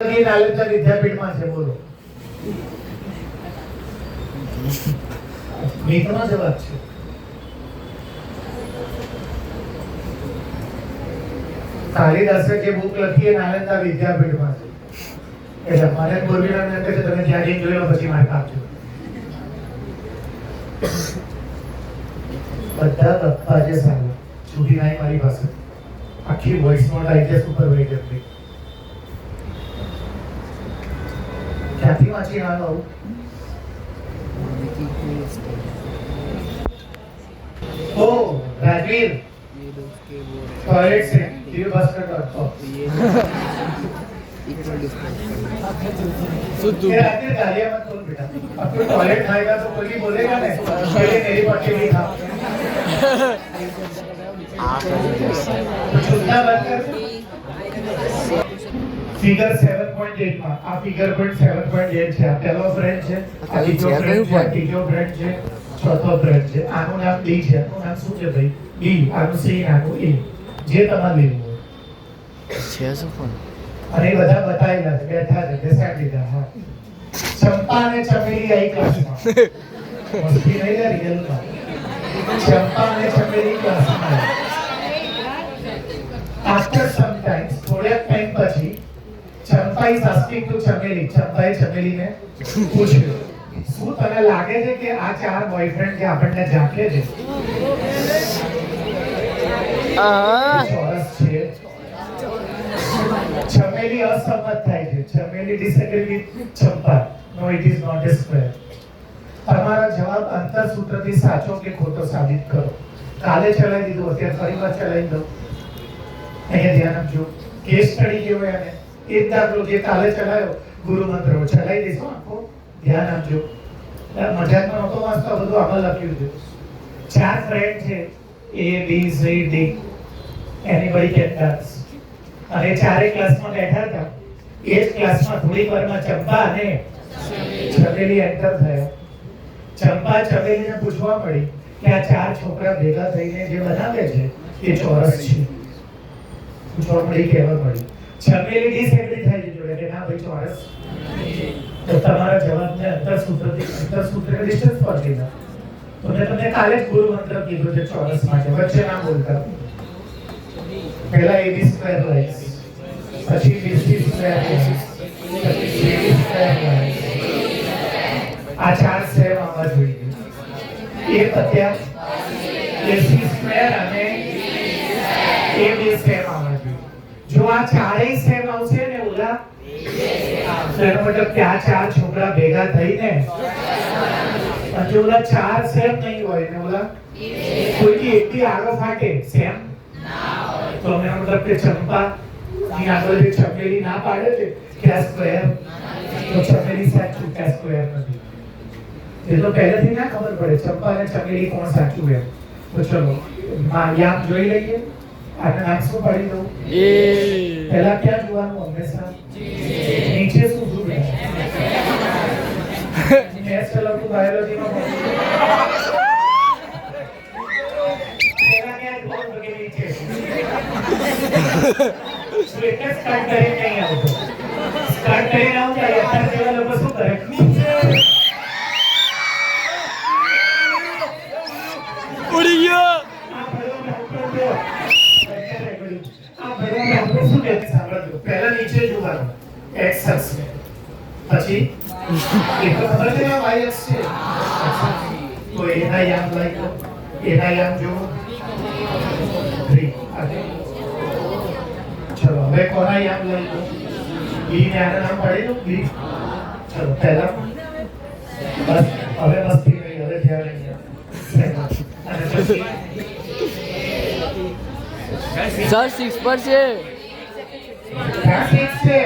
નાલંદા વિદ્યાપીઠમાં છે. બોલો મિત્રનો જવાબ છે. કાલિદાસે જે બુક લખી એ નાલંદા વિદ્યાપીઠમાં છે. એટલે મને બોરવીરાને એમ કહે છે તમે ત્યાં જઈને જોઈ લો પછી માર્ક આપજો. બધા લખવા છે સારું છૂટી નહીં મારી પાસે આખી વોઇસ નોટ આવી છે સુપરવાઇઝર ની. ક્યાંથી વાંચી ના આવું? ओ राजवीर टॉयलेट से divascar.com तेरा आखिर गालियां मत बोल बेटा. अब कोई टॉयलेट खाएगा तो कोई भी बोलेगा ना पहले मेरी पट्टी में था तो छूटना बंद कर. ફિગર 7.8 માં આ ફિગર પણ 7.8 છે. આ પહેલો બ્રેન્ચ છે, આ બીજો બ્રેન્ચ છે, ત્રીજો બ્રેન્ચ છે, ચોથો બ્રેન્ચ છે. આનું નામ ડી છે. આનું નામ શું છે ભાઈ? બી. આનું સી, આનું એ. જે તમારે લેવું હોય છે શું પણ અને એ બધા બતાવેલા છે. બેઠા છે, બેસાડી દીધા. હા, ચંપા અને ચમેલી આઈ ક્લાસમાં મસ્તી નહીં લે રિયલમાં. ચંપા અને ચમેલી ક્લાસમાં. આફ્ટર સમ ટાઈમ થોડા ટાઈમ પછી ચંપા ઇઝ આસ્કિંગ ટુ ચમેલી. ચંપાએ ચમેલીને પૂછ્યું શું તને લાગે છે કે આ ચાર બોયફ્રેન્ડ જે આપણને ઝાંકે છે ચોરસ છે? ચમેલી અસંમત થાય છે. Chameli disagree with Champa. No it is not a square. તમારો જવાબ અંતરસૂત્રથી સાચો કે ખોટો સાબિત કરો. કાલે ચલાવી દીધું, અત્યારે ફરી વાર ચલાવી દો. અહીંયા ધ્યાન આપજો. કેસ સ્ટડી કેવો એને એક દાખલો જે કાલે ચલાવ્યો ગુરુ મંત્ર ચલાવી દઈશું આખો. ધ્યાન આપજો. મજાકમાં નહોતો વાંચતો, બધું આમાં લખ્યું છે. ચાર ફ્રેન્ડ છે A B C D. Anybody can dance. અને ચારે ક્લાસમાં બેઠા હતા. એ જ ક્લાસમાં થોડી વારમાં ચંપા અને ચમેલી એન્ટર થયા. ચંપા ચમેલીને પૂછવા મળી કે આ ચાર છોકરા ભેગા થઈને જે બનાવે છે એ ચોરસ છે. પૂછવા મળી, કહેવા મળી. ચમેલી ડિસએગ્રી થઈ ગઈ જોડે કે ના ભાઈ ચોરસ. તો તમારા જવાબને અંતરસૂત્રને ડિસ્ટન્સ પર દીધા. તો મેં તમને કાલે જ ગુરુ મંત્ર કીધું છે ચોરસ માટે. વચ્ચે ના બોલતા. પહેલા AB સ્ક્વેર લાઈસ, પછી BC સ્ક્વેર લાઈસ, પછી CD સ્ક્વેર લાઈસ. આ ચાર સેમ આવવા જોઈએ. એ પત્યા AC સ્ક્વેર અને AB સેમ આવવા જોઈએ. જો આ ચારેય સેમ આવશે ને ઓલા એનો મતલબ કે આ ચાર છોકરા ભેગા થઈને અને જો ઓલા ચાર સેમ નહીં હોય ને ઓલા કોઈની એકથી આગળ ફાટે સેમ તો એનો મતલબ કે ચંપા ની આગળ જે ચમેલી ના પાડે છે કે આ સ્ક્વેર, તો ચમેલી સાચું કે સ્ક્વેર નથી. એ તો પહેલેથી ના ખબર પડે ચંપા અને ચમેલી કોણ સાચું એમ. તો ચલો યાદ જોઈ લઈએ. આને નામ શું પાડી દઉં? પહેલા ક્યાં જોવાનું હંમેશા? નીચે શું જોવે? મેથ્સ ચલાવતું બાયોલોજીમાં પહેલા ક્યાં જોવાનું કે નીચે? સ્ટાર્ટ કરીને નહીં આવતો. સ્ટાર્ટ કરીને આવું ત્યારે અત્યારે જેવા લોકો શું કરે? ઉડી ગયો. પહેલા નીચે જોવાનું x અક્ષ, પછી એ તો ખબર છે ને y અક્ષ છે. તો એના યામ લઈ લો. એના યામ જો 3. ચલો હવે કોના યામ લઈ લો? b ને આનું નામ પાડી દો b. ચલો પહેલા બસ હવે મસ્તી નહીં, હવે ધ્યાન નહીં. અને પછી સર 6 પર છે. ક્યાં 6 છે?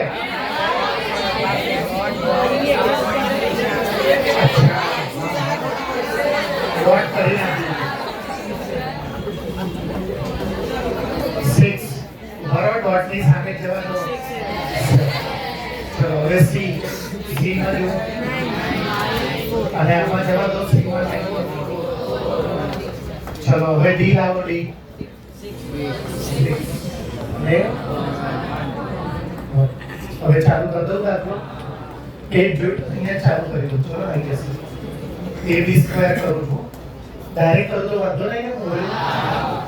ડોટ કરી નાખ્યું. 6 બરો ડોટ ની સામે જવા દો. ચલો હવે C માં જો અને આમાં જવા દો C માં. ચલો હવે D લાવો. D ને હવે ચાલુ કરી દઉં દાખલો એક જોઈન્ટ અહીંયા ચાલુ કરી દઉં ચલો આવી જશે ab સ્ક્વેર કરું છું ડાયરેક્ટ કરું તો વાંધો નહીં ને હું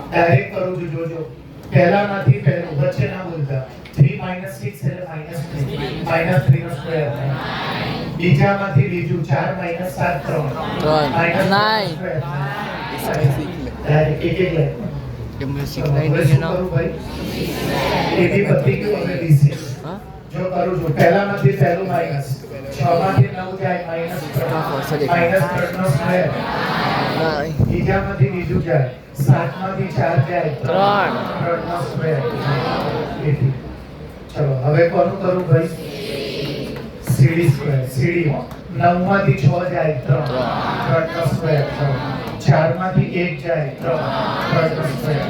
ડાયરેક્ટ કરું છું જોજો પહેલામાંથી પહેલું વચ્ચે ના બોલતા 3 - 6 એટલે -3 -3 નો સ્ક્વેર બીજામાંથી બીજું 4 - 7 3 9 ડાયરેક્ટ એક એક લાઈન કે મેં હવે શીખવાઈ શું નહીં ના કરું ભાઈ ab પતી ગયું હવે bc હા જો કરું છું પહેલામાંથી પહેલું માઈનસ 6 માંથી 9 જાય -3 નો સ્ક્વેર બીજામાંથી બીજું જાય 7 માંથી 4 જાય 3 નો સ્ક્વેર ચલો હવે કોનું કરું ભાઈ સીડી સ્ક્વેર સીડી 9 માંથી 6 જાય 3 નો સ્ક્વેર 4 માંથી 1 જાય 3 નો સ્ક્વેર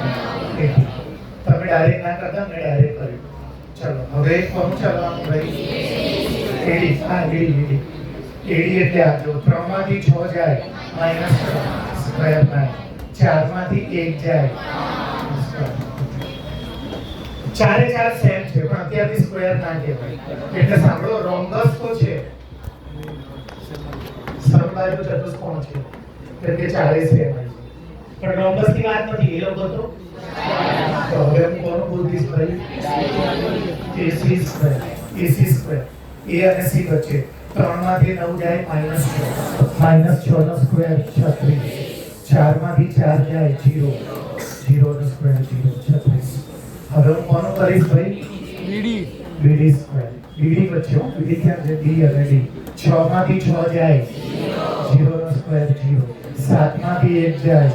તમે ડાયરેક્ટ ના કરતા મેં ડાયરેક્ટ કર્યું ચલો હવે કોનું ચાલવાનું ભાઈ એડી હા એડી એટલે આ જો 3 માંથી 6 જાય -3 સ્ક્વેર 9 4 માંથી 1 જાય ચારે ચાર સેમ છે પણ અત્યારથી સ્ક્વેર ના કહેવાય એટલે સાંભળો રોમ્બસ તો છે સમબાજુ ચતુષ્કોણ છે એટલે કે ચારે સેમ છે પણ રોમ્બસ ની વાત નથી એ લોકો તો હવે હું કોનું બોલીશ ભાઈ AC સ્ક્વેર A અને C વચ્ચે 3 માંથી 9 જાય -6 નો સ્ક્વેર 36 4 માંથી 4 જાય 0 નો સ્ક્વેર 36 હવે હું કોનું કરીશ ભાઈ BD સ્ક્વેર BD વચ્ચે BD ક્યાં છે D અને D 6 માંથી 6 જાય 0 નો સ્ક્વેર 0 7 માંથી 1 જાય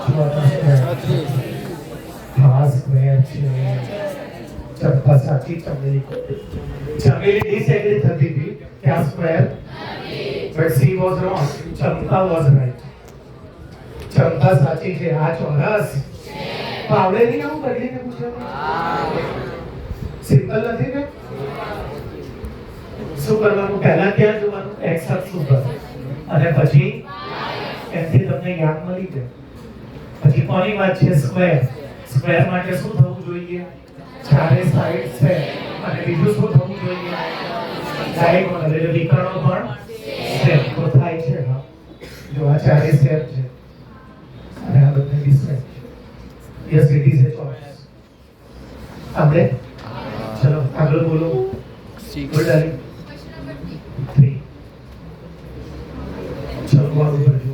6 નો સ્ક્વેર હા સ્ક્વેર છે ચંપા સાચી ચમેલી ડિસએગ્રી થતી હતી કે આ square but she was wrong Champa was right ચંપા સાચી છે આ ચોરસ આવડે નહીં હું બદલીને પૂછ્યું સિમ્પલ નથી ને શું કરવાનું પહેલા ક્યાં જોવાનું x અક્ષ ઉપર અને પછી એમથી તમને યાદ મળી જાય પછી કોની વાત છે સ્ક્વેર માટે શું થવું જોઈએ ચારે સાઈડ છે અને બીજું શું થવું જોઈએ ડાયગોનલ એટલે વિકર્ણો પણ સેમ તો થાય છે હા જો આ ચારે સેમ છે અને આ બંને distance yes it is a choice આપણે ચલો આગળ બોલો ગુડ ડાર્લિંગ 3 ચલો બોલ ઉપર જો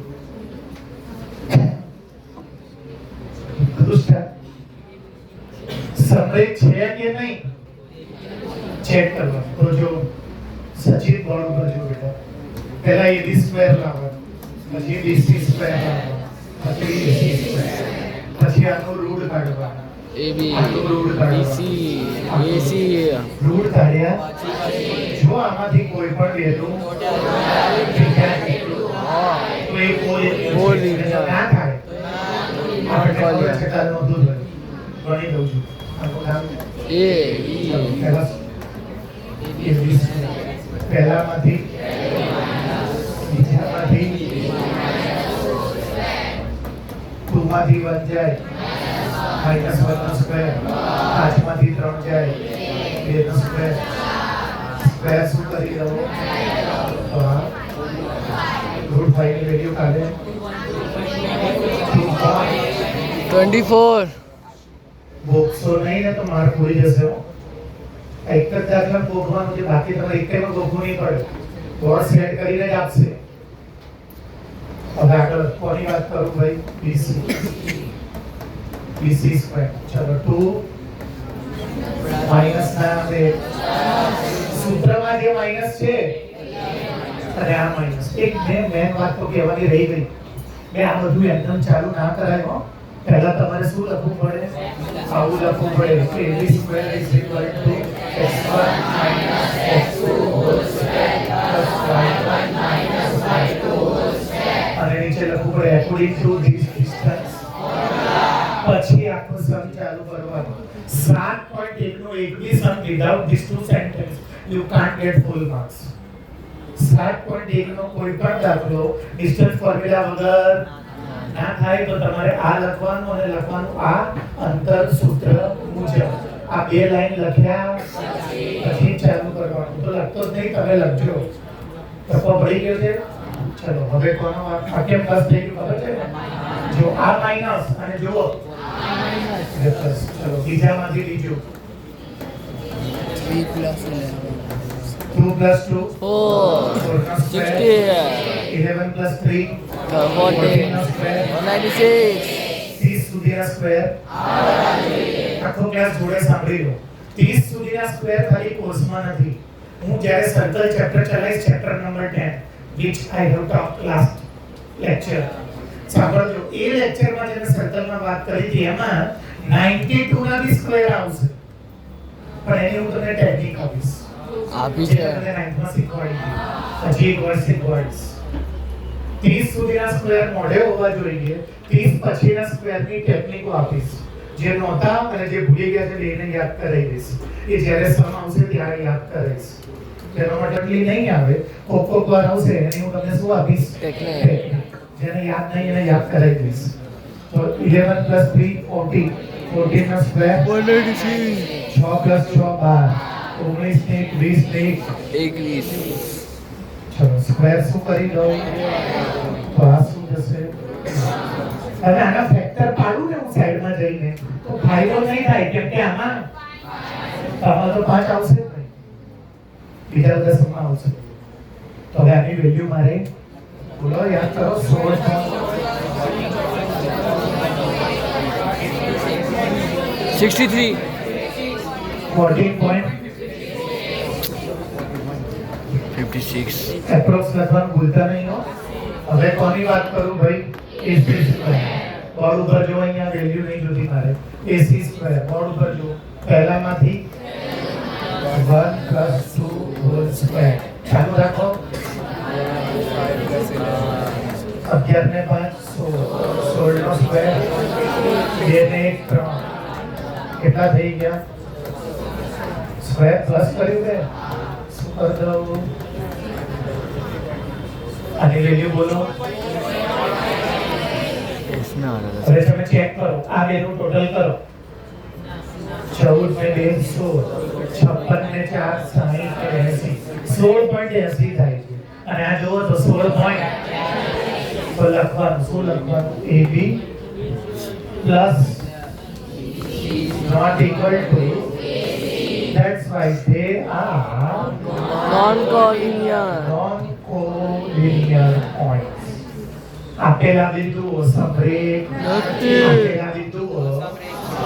દુષ્ટા સમય છે કે નહીં ચેક કરવા તો જો સચિન બોર્ડ ઉપર જો બેટા પહેલા AB સ્ક્વેર લાવવાનું પછી BC સ્ક્વેર લાવવાનું પછી AC સ્ક્વેર પછી આનો રૂટ કાઢવાનો AB રૂટ કાઢવાનો BC AC રૂટ કાઢ્યા જો આમાંથી કોઈ પણ વેલ્યુ વિજ્ઞાન એટલું તો એ કોઈ ના થાય આપણે ખબર છે કાલ નોંધું ગણી દઉં છું આનું નામ પહેલામાંથી બીજામાંથી 2 માંથી 1 જાય -1 નો સ્ક્વેર 5 માંથી 3 જાય 2 નો સ્ક્વેર સ્ક્વેર શું કરી દો રૂટ 5 ની વેલ્યુ કાઢે 24 બોક્સો નહીં ને તો માર્ક ભૂલી જશે એક જ દાખલા ગોખવાનું છે બાકી તમારે એકમાં ગોખવું નહીં પડે બોર્ડ સેટ કરીને જ આપશે હવે આગળ કોની વાત કરું ભાઈ BC સ્ક્વેર ચલો 2 માઈનસ ના આપણે સૂત્રમાં જે માઈનસ છે અને આ માઈનસ એક મેન વાત તો કહેવાની રહી ગઈ મેં આ બધું એકદમ ચાલુ ના કરાય હો પહેલા તમારે શું લખવું પડે આવું લખવું પડે કે AB square is equal to x1 x2 whole square plus y1 y2 whole square અને નીચે લખવું પડે એકોર્ડિંગ ટુ ધીસ ડિસ્ટન્સ પછી આખું સમ ચાલુ કરવાનું 7.1 નો એક બી sum without this two sentence you can't get full marks 7.1 નો કોઈ પણ દાખલો ડિસ્ટન્સ ફોર્મ્યુલા વગર ના થાય તો તમારે આ લખવાનું અને લખવાનું આ અંતર સૂત્ર મુજબ આ બે લાઈન લખ્યા પછી લખવાનું તો લખતો જ નહીં, તમે લખજો. ટપ્પો પડી ગયો છે. ચલો હવે કોનો આ કેમ પ્લસ થઈ ગયું ખબર છે? જો આ માઈનસ અને જુઓ પ્લસ. ચલો બીજામાંથી બીજું 3 plus 2 plus 2 4 60 11 plus 3 14 નો સ્ક્વેર 196 30 સુધીના સ્ક્વેર. આખો ક્લાસ જોડે સાંભળી લો. 30 સુધીના સ્ક્વેર ખાલી કોર્સમાં નથી. હું જ્યારે સર્કલ ચેપ્ટર ચલાવીશ, chapter number 10 which I have talked last lecture, સાંભળજો. એ લેક્ચરમાં જેને સર્કલમાં વાત કરી હતી એમાં 92 ના બી સ્ક્વેર આવશે, પણ એની હું તમને ટેકનિક આપીશ. આપી જે છે. તમને 9th માં શીખવાડી હતી. હજી એક વાર શીખવાડીશ. 30 સુધીના સ્ક્વેર મોઢે હોવા જોઈએ. 30 પછીના સ્ક્વેરની ટેકનિકો આપીશ. જે નહોતા અને જે ભૂલી ગયા છે એને યાદ કરાવી દઈશ. એ જ્યારે સમ આવશે ત્યારે યાદ કરાવીશ. તેનો મતલબ નહીં આવે, કોક વાર આવશે એની હું તમને શું આપીશ? ટેકનિક. જેને યાદ નહીં એને યાદ કરાવી દઈશ. તો 11 plus 3 14, 14 નો સ્ક્વેર 196 6 plus 6 12, 19 ને 20 ને 21 ચલો સ્ક્વેર શું કરી દો તો આ શું થશે? હવે આના ફેક્ટર પાડું ને હું સાઈડમાં જઈને તો ફાયદો નહીં થાય, કેમ કે આમાં તો 5 આવશે જ નહીં, બીજા બધા સમમાં આવશે. તો હવે આની વેલ્યુ મારે બોલો યાદ કરો. 63 56 એપ્રોક્સ લખવાનું ભૂલતા નહીં હો. હવે કોની વાત કરું ભાઈ? AC square. બોર્ડ ઉપર જો, અહીંયા વેલ્યુ નહીં જોતી મારે. AC સ્ક્વેર બોર્ડ ઉપર જો. પહેલામાંથી 1 plus 2 whole square. ચાલુ રાખો. 11 ને 5 16 નો સ્ક્વેર 2 ને 1 3. કેટલા થઈ ગયા? સ્ક્વેર પ્લસ કર્યું કે શું કરી દઉં? આની વેલ્યુ બોલો. હવે તમે ચેક કરો, આ બેનું ટોટલ કરો. 14 ને 2 16, 56 ને 4 60 ને 80, 16.80 થાય છે. અને આ જુઓ તો 16 પોઈન્ટ. તો લખવાનું શું લખવાનું? AB plus not equal to, that's why they are non-collinear non-collinear points. આપેલા બિંદુઓ સમરેખ નથી. આપેલા બિંદુઓ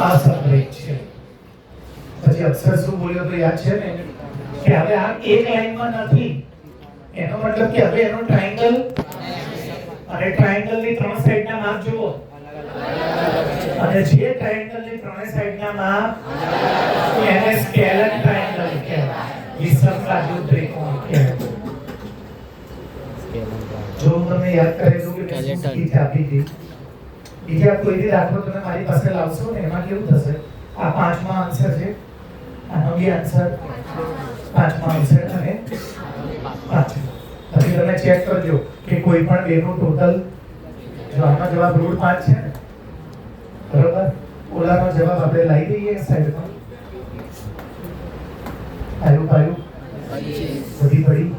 અસમરેખ છે. પછી અક્ષર શું બોલ્યો તો યાદ છે ને કે હવે આ એક લાઈનમાં નથી, એનો મતલબ કે હવે એનો ટ્રાયેંગલ અને ટ્રાયેંગલની ત્રણ સાઈડના માપ જુઓ, અને જે ટ્રાયેંગલની ત્રણે સાઈડના માપ એને સ્કેલર ટ્રાયેંગલ કહેવાય, વિષમ બાજુ ત્રિકોણ કહેવાય. જો હું તમને યાદ કરેલું કે મેં શું સ્પીચ આપી હતી, બીજા કોઈ બી દાખલો તમે મારી પાસે લાવશો ને એમાં કેવું થશે? આ પાંચમા આન્સર છે, આનો બી આન્સર, પાંચમા આન્સર અને પાંચમો. પછી તમે ચેક કરજો કે કોઈ પણ બેનું ટોટલ, જો આનો જવાબ રૂટ 5 છે ને, બરોબર, ઓલાનો જવાબ આપણે લાવી દઈએ સાઈડમાં. આવ્યું બધી પડી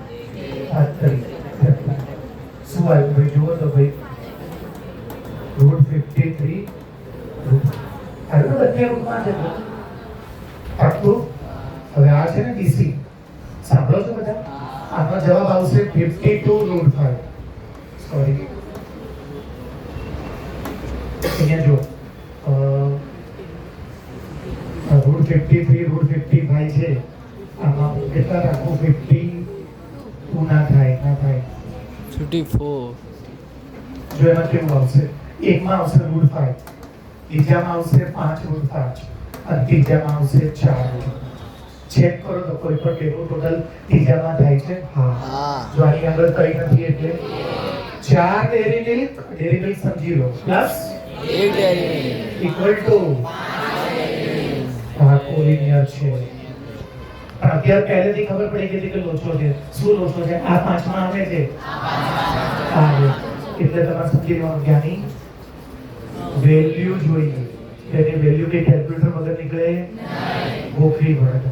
વાત કરી. શું આવ્યું ભાઈ? જુઓ તો ભાઈ રૂટ 53 આવ્યું, બધે રૂટમાં છે પાક્કું. હવે આ છે ને BC, સાંભળો છો બધા? આનો જવાબ આવશે 52 રૂટ 5. સોરી, અહીંયા જો રૂટ 53 રૂટ 55 છે. આમાં કેટલા રાખવું? 52 ના થાય. 54 જો એમાં કેવું આવશે? એકમાં આવશે રૂટ 5, બીજામાં આવશે 5 રૂટ 5 અને ત્રીજામાં આવશે 4 રૂટ. ચેક કરો તો કોઈ પણ બેનું ટોટલ ત્રીજામાં થાય છે? હા. જો આની આગળ કઈ નથી એટલે 4 ડેરી મિલ્ક સમજી લો, પ્લસ 1 ડેરી ઇક્વલ ટુ આ કોલિનિયર છે. પણ અત્યારે પહેલેથી ખબર પડી ગઈ હતી કે લોચો છે. શું લોચો છે? આ પાંચમાં આવે છે, આ એટલે તમારે સમજી લેવાનું કે આની વેલ્યુ જોઈએ. એની વેલ્યુ કે કેલ્ક્યુલેટર વગર નીકળે, ગોખવી પડે.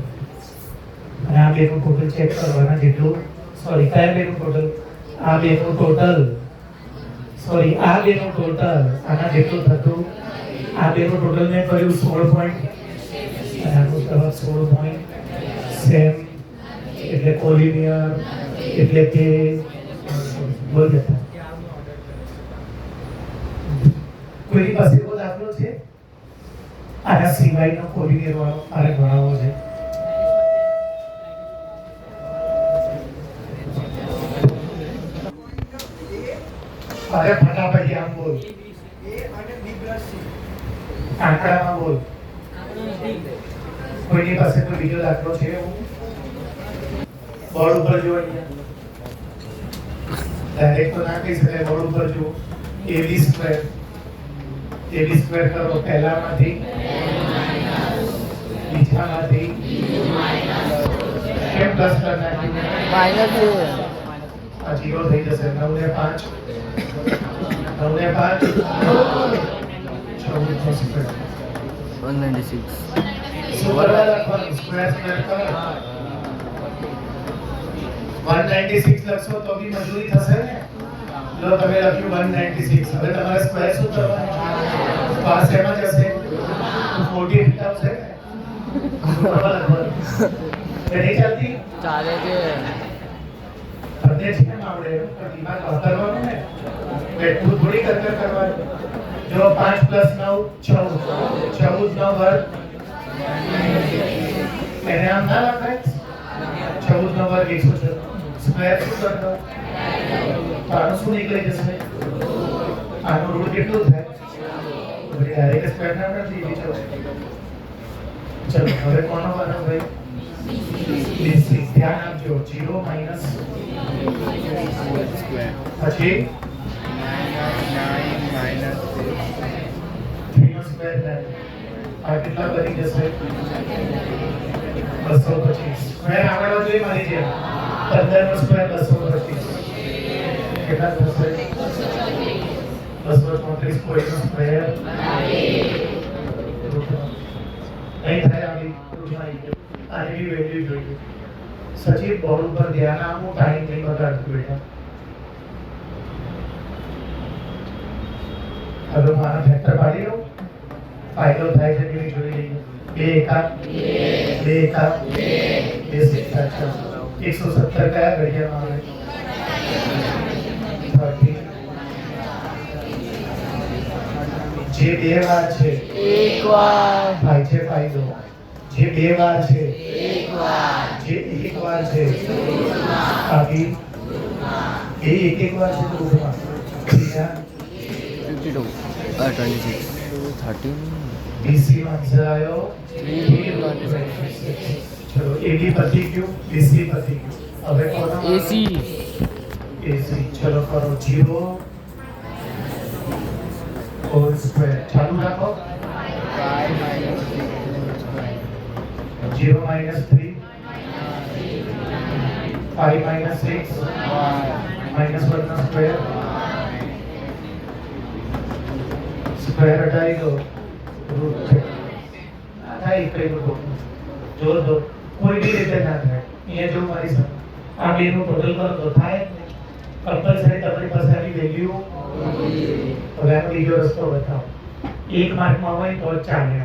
અને આ બેનું ટોટલ ચેક કરવાના જેટલું સોરી કયા બેનું ટોટલ આ બેનું ટોટલ સોરી આ બેનું ટોટલ આના જેટલું થતું આ બેનું ટોટલ મેં કર્યું 16 પોઈન્ટ અને આનું તરફ 16 પોઈન્ટ સેમ એટલે કોલિનિયર એટલે કે બોલ દેતા કોઈની પાસે એવો દાખલો છે આના સિવાયનો કોલિનિયર વાળો મારે ગણાવવો છે અરે ફટાફટ આમ બોલ આંકડામાં બોલ કોઈની પાસે કોઈ બીજો દાખલો છે એવું બોર્ડ ઉપર જો ડાયરેક્ટ તો ના કહી શકાય બોર્ડ ઉપર જો ab સ્ક્વેર કરો પહેલામાંથી બીજામાંથી કેમ પ્લસ કરી નાખ્યું માઇનસ આ 0 થઈ જશે 9 ને 5 9 ને 5 14 નો સ્ક્વેર 196 શું કરવા લખવાનું સ્ક્વેર કર 196 લખશો તો બી મજૂરી થશે ને લો તમે લખ્યું 196 હવે તમારે સ્ક્વેર શું કરવાનું પાસ એમાં જશે 40 આવશે કરવા લખવાનું એ નહીં ચાલતી ચાલે છે તમને છે ને આવડે તો દિમાગ વાપરવાનું ને એટલું થોડી કરવાનું જો 5 + 9 14 14 નો વર્ગ એને આમ ના લખાય 14 નો વર્ગ 114 સ્ક્વેર શું કરતો આનું શું નીકળી જશે આનું રૂટ કેટલું થાય બધી ડાયરેક્ટ સ્ક્વેર ના નથી બીજો ચલો હવે કોનો વારો ભાઈ BC ધ્યાન આપજો 0 માઈનસ પછી 3 નો સ્ક્વેર થાય આ કેટલા બની જશે 225 સ્ક્વેર આગળ જોઈએ મારી જેમ 15 નો સ્ક્વેર 225 કેટલા થશે 234 કોઈ નો સ્ક્વેર નહીં થાય આવી આની વેલ્યુ જોઈએ સચિવ બોર્ડ ઉપર ધ્યાન આપો ટાઈમ નહીં બગાડતું બેટા હવે મારા ફેક્ટર પાડી લો ફાયદો થાય છે કેવી જોઈ લઈએ 2 એકા 2 એકા 2 સિક્કા 170 કયા ઘડિયાળમાં આવે 30 જે બે વાર છે એક વાર થાય છે ફાયદો જે બે વાર છે એક વાર જે એક વાર છે આથી એ એક વાર છે રૂપમાં બીજા 52 26 13 બીસી માં આન્સર આવ્યો 3 ચલો એબી પતી ગયું બીસી પતી ગયું હવે કોનો એસી એસી ચલો કરો 0 હોલ સ્ક્વેર ચાલુ રાખો 0 minus 3 5 minus 6 minus 1 નો સ્ક્વેર સ્ક્વેર હટાવી દો રૂટ આ થાય કઈ બધું જો દો કોઈ બી રીતે ના થાય અહીંયા જો મારી સામે આ બેનું ટોટલ કરો તો થાય કમ્પલસરી તમારી પાસે આની વેલ્યુ હવે આનો બીજો રસ્તો બતાવો 1 માર્કમાં હોય તો ચાલે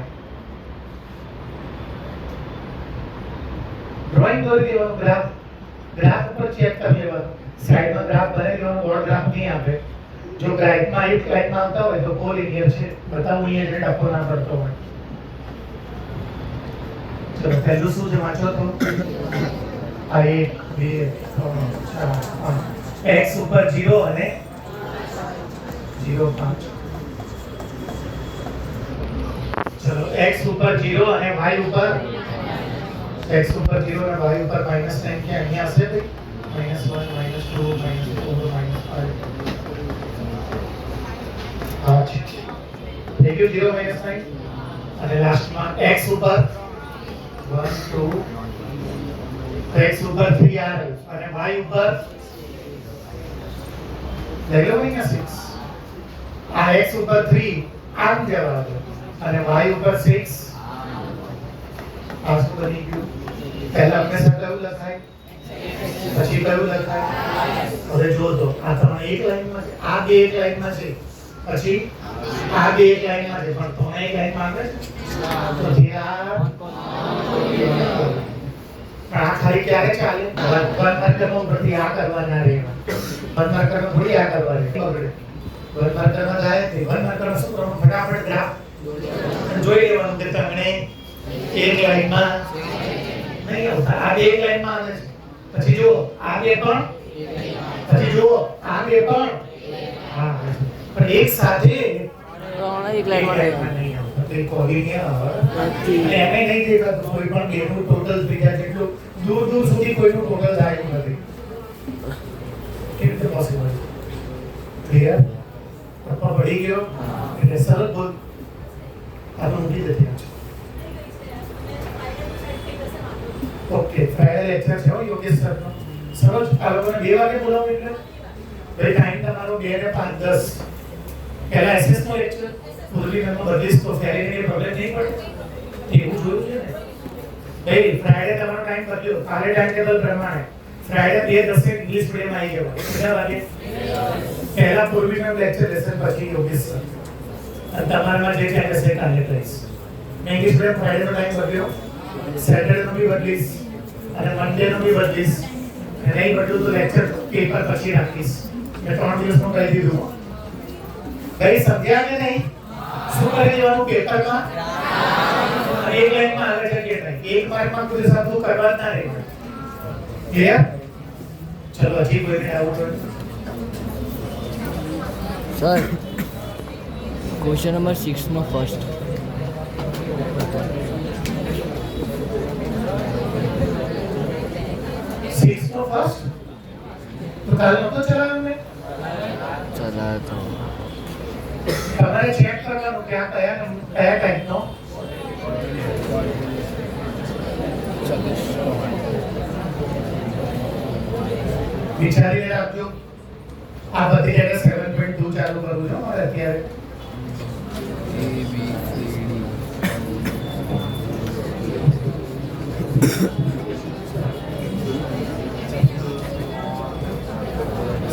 ડ્રોઈંગ દોરી દેવાનું ગ્રાફ ઉપર ચેક કરી લેવાનું સાઈડમાં ગ્રાફ બનાવી દેવાનું બોર્ડ ગ્રાફ નહીં આપે જો ગ્રાફમાં એક લાઈનમાં આવતા હોય તો કોલિનિયર છે બતાવું અહીંયા જે ડબ્બો ના પડતો હોય ચલો પહેલું શું છે વાંચો તો આ 1 2 3 4 5 x ઉપર 0 અને 0 5 ચલો x ઉપર 0 અને y ઉપર x ઉપર 0 અને y ઉપર માઈનસ સાઇન કે અહીંયા હશે ભાઈ -1 -2 -4 -5 આ છે થઈ ગયું 0 માઈનસ સાઇન અને લાસ્ટમાં x ઉપર 1 2 x ઉપર 3r અને y ઉપર લઈ લો અહીંયા 6 આ x ઉપર 3 આમ જવા દો અને y ઉપર 6 આ શું બની ગયું પહેલા હંમેશા કયું લખાય, પછી કયું લખાય? હવે જો તો આ ત્રણ એક લાઈનમાં છે, આ બે એક લાઈનમાં છે, પછી આ બે એક લાઈનમાં છે, પણ ત્રણ એક લાઈનમાં આવે છે. તો જે આ પણ આ ખાલી ક્યારે ચાલે? વન માર્કરમાં ઉપરથી આ કરવાના રહે, વન માર્કરમાં થોડી આ કરવાની બગડે. વન માર્કરમાં જાય તે વન માર્કરમાં શું કરવાનું? ફટાફટ ગ્રાફ જોઈ લેવાનું કે તમને એક લાઈનમાં નહીં આવતા, આ બે એક લાઈનમાં આવે છે, પછી જુઓ આ બે પણ, પછી જુઓ આ બે પણ, હા પણ એક સાથે ત્રણ એક લાઈનમાં નહીં આવતા. તે કોલિનિયર અને એમે નહીં દેખાતું કોઈ પણ બેનું ટોટલ બીજા જેટલું દૂર દૂર સુધી કોઈનું ટોટલ જાય એવું નથી. કેવી રીતે પોસિબલ? ક્લિયર? અથવા પડી ગયો એટલે સરળ બોલ આપણે ઊંઘી જતી છે. ઓકે, ફ્રાઈડે લેક્ચર છે હો યોગેશ સરનો. સરોજ આ લોકોને 2 વાગે બોલાવો એટલે ભાઈ ટાઈમ તમારો 2 ને 5 10. પહેલા એસએસ નો લેક્ચર પૂર્વીમાં બદલીશ તો ફેરીને પ્રોબ્લેમ નહીં પડે. એવું જોયું છે ને ભાઈ. ફ્રાઈડે તમારો ટાઈમ બદલ્યો, કાલે ટાઈમ ટેબલ પ્રમાણે ફ્રાઈડે 2:10 ઇંગ્લિશ મીડિયમ આવી ગયો. કેટલા વાગે? પહેલા પૂર્વીમાં લેક્ચર લેસન પછી યોગેશ સર. અને તમારામાં જે ટાઈમ હશે કાલે કહીશ. મેં ઇંગ્લિશ મીડિયમ ફ્રાઈડે નો ટાઈમ બદલ્યો, સેટરડે નો બી બદલીશ અને મંડે નો બી બદલીશ. અને નહીં બદલું તો લેક્ચર પેપર પછી રાખીશ. મેં 3 દિવસનું કહી દીધું. કઈ સમજ્યા કે નહીં? શું કરી દેવાનું પેપરમાં? અને એક લાઈનમાં આવે છે કે નહીં? એક માર્કમાં કોઈ સાબુ કરવા જ ના રહે. ક્લિયર? ચલો હજી કોઈને આવું હોય? સર ક્વેશ્ચન નંબર 6 નો ફર્સ્ટ. નો ફર્સ્ટ તો કાલે નતો ચલાવ્યો મેં. ચલા તો તમારે ચેક કરવાનું કે આ કયા ટાઈપનો વિચારીને રાખજો. આ બધી જગ્યાએ 7.2 ચાલુ કરું છું મારે અત્યારે. A B C D.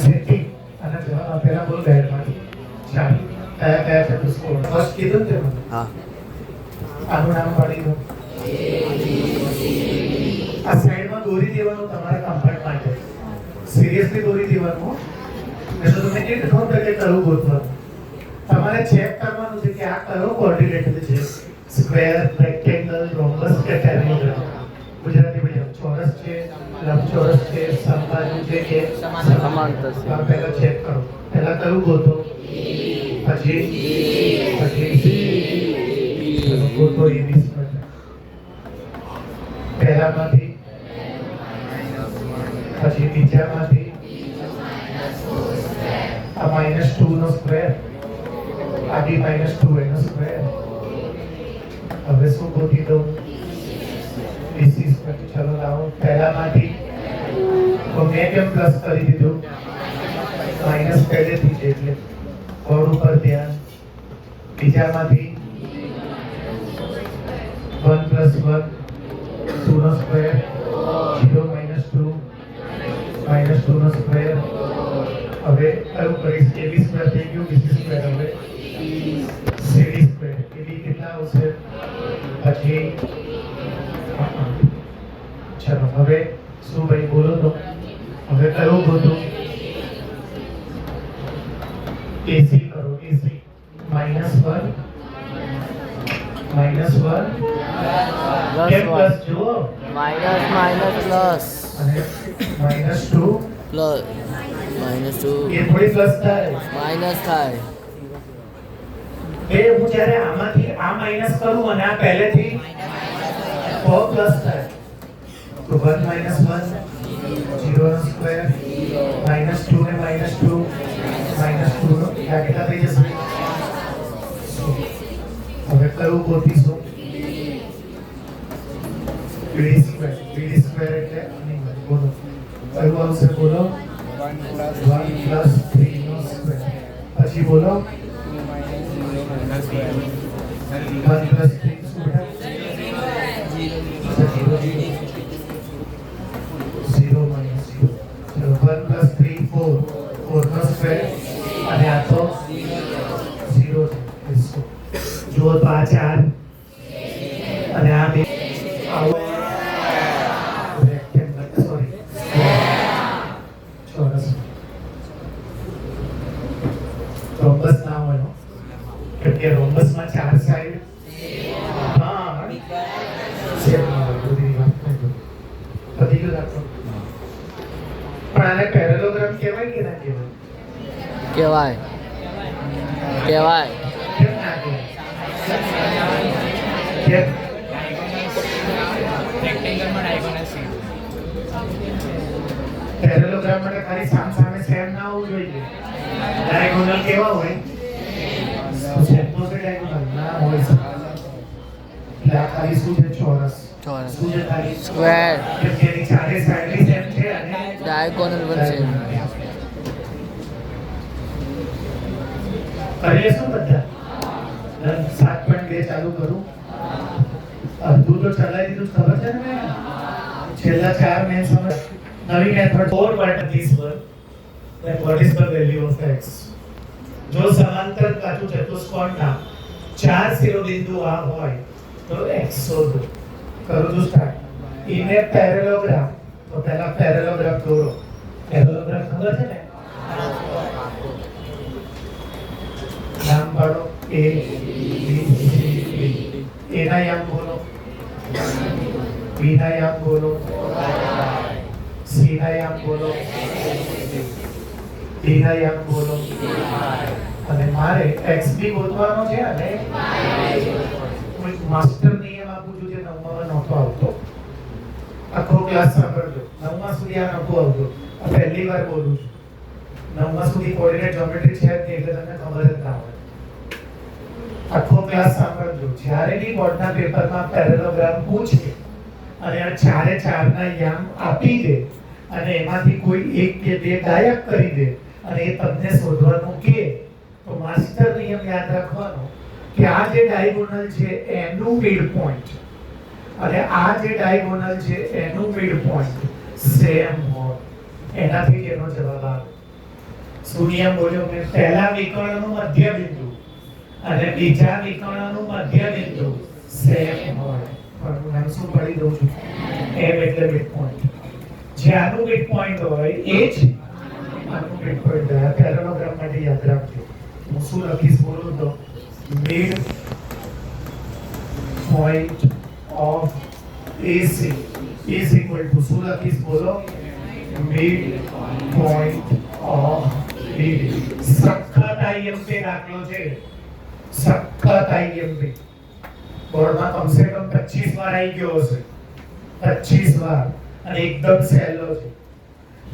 Setting અને જવાબ આપેલા બોલ ગાઈડમાંથી. ચાલો કયા કયા છે સ્કોર ફર્સ્ટ કીધું તે મને. હા, આનું નામ પાડી દો. આ સાઈડમાં દોરી દેવાનું તમારા કમ્ફર્ટ માટે. સિરિયસલી દોરી દેવાનું. મેં તો તમને કીધું કે કયું ગોતવાનું. તમારે ચેક કરવાનું છે કે આ કયો કોઓર્ડિનેટ છે. સ્ક્વેર, રેક્ટેંગલ, રોમ્બસ કે પેરેગ્રામ. ગુજરાતી મીડિયમ ચોરસ છે, લંબચોરસ છે, સમબાજુ છે કે સમાંતર છે. પહેલા ચેક કરો. પહેલા કયું ગોતો, પછી ગોતો એ બી પહેલામાંથી, પછી બીજામાંથી. આ -2 નો સ્ક્વેર, આ બી -2 એનો સ્ક્વેર. હવે શું ગોતી દઉં? BC square. ચલો લાવો. પહેલામાંથી તો મેં કેમ પ્લસ કરી દીધું? માઇનસ પહેલેથી છે એટલે બોર્ડ ઉપર ધ્યાન. બીજામાંથી 1 + 1 2 નો સ્ક્વેર, 0 - 2 -2 નો સ્ક્વેર. હવે કયું કરીશ? AB સ્ક્વેર થઈ ગયું, BC સ્ક્વેર. હવે CD સ્ક્વેર. AB કેટલા આવશે? પછી ચલો હવે શું ભાઈ બોલો તો. હવે કયું ગોતું? AC કરો. AC -1 કેમ પ્લસ જુઓ માઇનસ પ્લસ અને -2 પ્લસ -2 એ થોડી પ્લસ થાય. માઇનસ થાય. એ હું જ્યારે આમાંથી આ માઈનસ કરું અને આ પહેલેથી તો પ્લસ થાય. તો 1 - 1 0 નો સ્ક્વેર -2 ને -2 -2 નો આ કેટલા થઈ જશે? હવે કયું ગોતીશું? BD square. BD સ્ક્વેર એટલે બોલો કયું આવશે? બોલો 1 + 3 નો સ્ક્વેર. પછી બોલો 1 + 3 શું બેટા? 0 0 પણ આને પેરેલોગ્રામ કહેવાય કે ના કહેવાય? કહેવાય કહેવાય કેમ ના કહેવાય? કેમ? પેરેલોગ્રામ માટે ખાલી સામે સેમ ના હોવું જોઈએ. ડાયગોનલ કેવા હોય? સેમનો કે ડાયગોનલ ના હોય. એટલે આ ખાલી શું છે? ચોરસ. ચોરસ. શું છે ખાલી? સ્ક્વેર કેમ કે એની ચારે સાઈડ સેમ છે અને ડાયગોનલ પણ છે. કરીએ શું બધા? 7.2 ચાલુ કરું. અડધું તો ચલાવી દીધું, ખબર છે ને મેં? છેલ્લા 4 મેં સમજ નવી method 4 what this word then what is the value of x? જો સમાંતર કાચું ચતુષ્કોણના 4 શિરોબિંદુ આ હોય તો x શોધો. કરું છું સ્ટાર્ટ. ઇને પેરેલોગ્રામ, તો પહેલા પેરેલોગ્રામ દોરો. પેરેલોગ્રામ ખબર છે ને? નામ પાડો. A B C D. એના યામ બોલો. બી ના યામ બોલો. સી ના યામ બોલો. ડી ના યામ બોલો. અને મારે એક્સ બી ગોતવાનો છે અને કોઈ માસ્ટર નિયમ આપું છું જે 9માં નહોતો આવતો. આખો ક્લાસ સાંભળજો. 9માં સુધી આ નહોતું આવતું. આ પહેલી વાર બોલું છું. 9માં સુધી કોઓર્ડિનેટ જ્યોમેટ્રી છે જ નહીં એટલે તમને ખબર જ ના હોય. આખો ક્લાસ સાંભળજો. જ્યારે બી બોર્ડના પેપરમાં પેરેલોગ્રામ પૂછે અને આ ચારે ચારના યામ આપી દે અને એમાંથી કોઈ એક કે બે ગાયબ કરી દે અને એ તમને શોધવાનું કે તો માસ્ટર નિયમ યાદ રાખવાનો કે આ જે ડાયગોનલ છે એનું મિડ પોઈન્ટ અને આ જે ડાયગોનલ છે એનું મિડ પોઈન્ટ સેમ હોય. એનાથી એનો જવાબ આવે. શું નિયમ બોલ્યો મેં? પહેલા વિકર્ણનું મધ્ય બિંદુ અને બીજા વિકર્ણનું મધ્ય બિંદુ સેમ હોય. પણ હું નામ શું પડી દઉં છું? એમ એટલે મિડ પોઈન્ટ. જે આનું મિડ પોઈન્ટ હોય એ જ આનું મિડ પોઈન્ટ હોય. પેરેલોગ્રામ માટે યાદ રાખજો. હું શું લખીશ બોલું તો mid point of AC is equal to શું લખીશ બોલો? Mid point of BD. સખત IMP દાખલો છે. સખત IMP. બોર્ડમાં કમસે કમ 25 વાર આવી ગયો હશે. 25 વાર. અને એકદમ સહેલો છે.